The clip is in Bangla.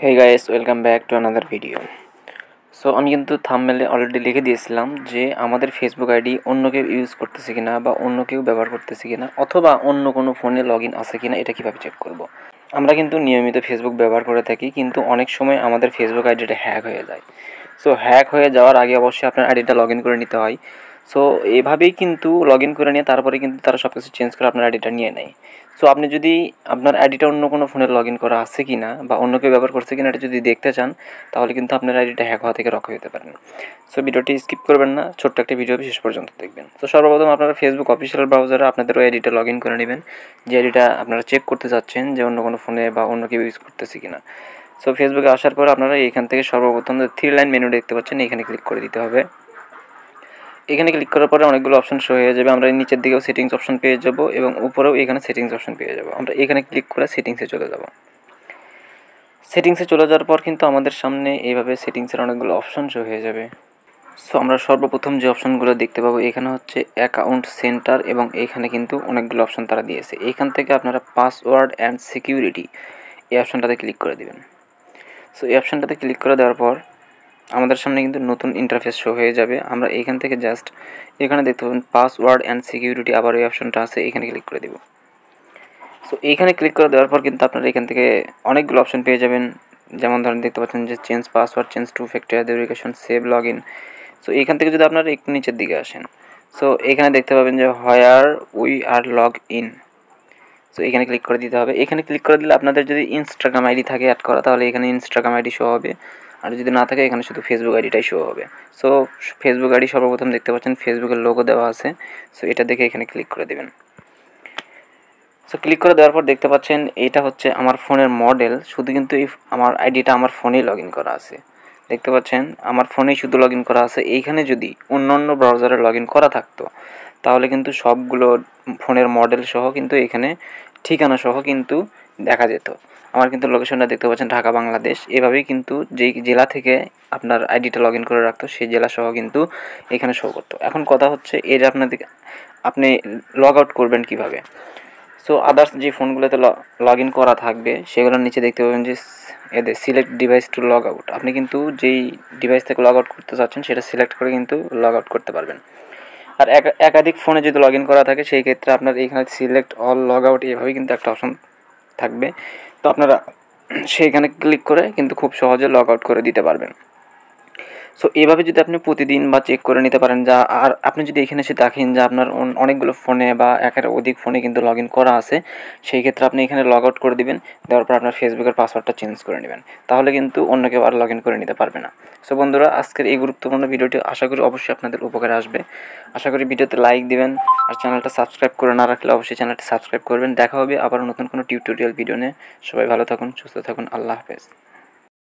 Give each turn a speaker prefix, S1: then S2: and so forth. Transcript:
S1: Hey guys, welcome back to another video. So আমি কিন্তু থাম্বনেলে অলরেডি লিখে দিয়েছিলাম যে আমাদের ফেসবুক আইডি অন্য কেউ ইউজ করতেছে কিনা বা অন্য কেউ ব্যবহার করতেছে কিনা অথবা অন্য কোনো ফোনে লগ ইন আছে কিনা এটা কীভাবে চেক করব। আমরা কিন্তু নিয়মিত ফেসবুক ব্যবহার করে থাকি, কিন্তু অনেক সময় আমাদের ফেসবুক আইডিটা হ্যাক হয়ে যায়। সো হ্যাক হয়ে যাওয়ার আগে অবশ্যই আপনার আইডিটা লগ ইন করে নিতে হয়। সো এভাবেই কিন্তু লগ ইন করে নিয়ে তারপরে কিন্তু তারা সব কিছু চেঞ্জ করে আপনার আইডিটা নিয়ে নেয়। সো আপনি যদি আপনার আইডিটা অন্য কোনো ফোনে লগ ইন করা আছে কি না বা অন্য কেউ ব্যবহার করছে কিনা এটা যদি দেখতে চান, তাহলে কিন্তু আপনার আইডিটা হ্যাক হওয়া থেকে রক্ষা পেতে পারেন। সো ভিডিওটি স্কিপ করবেন না, ছোট্ট একটা ভিডিও শেষ পর্যন্ত দেখবেন। তো সর্বপ্রথম আপনারা ফেসবুক অফিসিয়াল ব্রাউজারে আপনাদের ওই আইডিটা লগ ইন করে নেবেন, যে আইডিটা আপনারা চেক করতে চাচ্ছেন যে অন্য কোনো ফোনে বা অন্য কেউ ইউজ করতেছে কিনা। সো ফেসবুকে আসার পর আপনারা এখান থেকে সর্বপ্রথম যে 3 লাইন মেনু দেখতে পাচ্ছেন এখানে ক্লিক করে দিতে হবে। এখানে ক্লিক করার পরে অনেকগুলো অপশন শো হয়ে যাবে। আমরা নিচের দিকেও সেটিংস অপশন পেয়ে যাব এবং উপরেও এখানে সেটিংস অপশন পেয়ে যাব। আমরা এখানে ক্লিক করে সেটিংসে চলে যাব। সেটিংসে চলে যাওয়ার পর কিন্তু আমাদের সামনে এইভাবে সেটিংসের অনেকগুলো অপশন শো হয়ে যাবে। সো আমরা সর্বপ্রথম যে অপশনগুলো দেখতে পাবো এখানে হচ্ছে অ্যাকাউন্ট সেন্টার এবং এখানে কিন্তু অনেকগুলো অপশন তারা দিয়েছে। এইখান থেকে আপনারা পাসওয়ার্ড অ্যান্ড সিকিউরিটি এই অপশনটাতে ক্লিক করে দেবেন। সো এই অপশনটাতে ক্লিক করে দেওয়ার পর আমাদের সামনে কিন্তু নতুন ইন্টারফেস শো হয়ে যাবে। আমরা এইখান থেকে জাস্ট এখানে দেখতে পাবেন পাসওয়ার্ড অ্যান্ড সিকিউরিটি, আবার এই অপশনটা আছে এখানে ক্লিক করে দেব। সো এইখানে ক্লিক করে দেওয়ার পর কিন্তু আপনারা এখান থেকে অনেকগুলো অপশন পেয়ে যাবেন। যেমন ধরেন দেখতে পাচ্ছেন যে change password, change to factor authentication, save log in. So এইখান থেকে যদি আপনারা একটু নিচের দিকে আসেন, সো এখানে দেখতে পাবেন যে where we are log in. So এখানে ক্লিক করে দিতে হবে। এখানে ক্লিক করে দিলে আপনাদের যদি ইনস্টাগ্রাম আইডি থাকে অ্যাড করা, তাহলে এখানে ইনস্টাগ্রাম আইডি শো হবে, আর যদি না থাকে এখানে শুধু ফেসবুক আইডিটাই শো হবে। সো ফেসবুক আইডি সর্বপ্রথম দেখতে পাচ্ছেন ফেসবুকের লোগো দেওয়া আছে। সো এটা দেখে এখানে ক্লিক করে দেবেন। সো ক্লিক করে দেওয়ার পর দেখতে পাচ্ছেন এটা হচ্ছে আমার ফোনের মডেল, শুধু কিন্তু এই আমার আইডিটা আমার ফোনেই লগ ইন করা আছে। দেখতে পাচ্ছেন আমার ফোনেই শুধু লগ ইন করা আছে। এইখানে যদি অন্য অন্য ব্রাউজারে লগ ইন করা থাকতো তাহলে কিন্তু সবগুলো ফোনের মডেল সহ কিন্তু এখানে ঠিকানা সহ কিন্তু দেখা যেত। আমার কিন্তু লোকেশনটা দেখতে পাচ্ছেন ঢাকা, বাংলাদেশ। এভাবেই কিন্তু যেই জেলা থেকে আপনার আইডিটা লগ ইন করে রাখতো সেই জেলা সহ কিন্তু এখানে শো করতো। এখন কথা হচ্ছে এর আপনি লগ আউট করবেন কীভাবে। সো আদার্স যে ফোনগুলোতে লগ ইন করা থাকবে সেগুলোর নিচে দেখতে পাবেন যে এদের select device to log out. আপনি কিন্তু যেই ডিভাইস থেকে লগ আউট করতে চাচ্ছেন সেটা সিলেক্ট করে কিন্তু লগ আউট করতে পারবেন। আর একাধিক ফোনে যদি লগ ইন করা থাকে সেই ক্ষেত্রে আপনার এখানে সিলেক্ট অল লগ আউট এভাবেই কিন্তু একটা অপশন থাকবে। তো আপনারা সেইখানে ক্লিক করে কিন্তু খুব সহজে লগ আউট করে দিতে পারবেন। সো এভাবে যদি আপনি প্রতিদিন বা চেক করে নিতে পারেন যা, আর আপনি যদি এখানে এসে দেখেন যে আপনার অনেকগুলো ফোনে বা একের অধিক ফোনে কিন্তু লগ ইন করা আছে, সেই ক্ষেত্রে আপনি এখানে লগ আউট করে দিবেন। দেওয়ার পর আপনার ফেসবুকের পাসওয়ার্ডটা চেঞ্জ করে নেবেন, তাহলে কিন্তু অন্য কেউ আর লগ ইন করে নিতে পারবে না। সো বন্ধুরা, আজকের এই গুরুত্বপূর্ণ ভিডিওটি আশা করি অবশ্যই আপনাদের উপকারে আসবে। আশা করি ভিডিওতে লাইক দিবেন, আর চ্যানেলটা সাবস্ক্রাইব করে না রাখলে অবশ্যই চ্যানেলটি সাবস্ক্রাইব করবেন। দেখা হবে আবার নতুন কোনো টিউটোরিয়াল ভিডিও নিয়ে। সবাই ভালো থাকুন, সুস্থ থাকুন, আল্লাহ হাফেজ।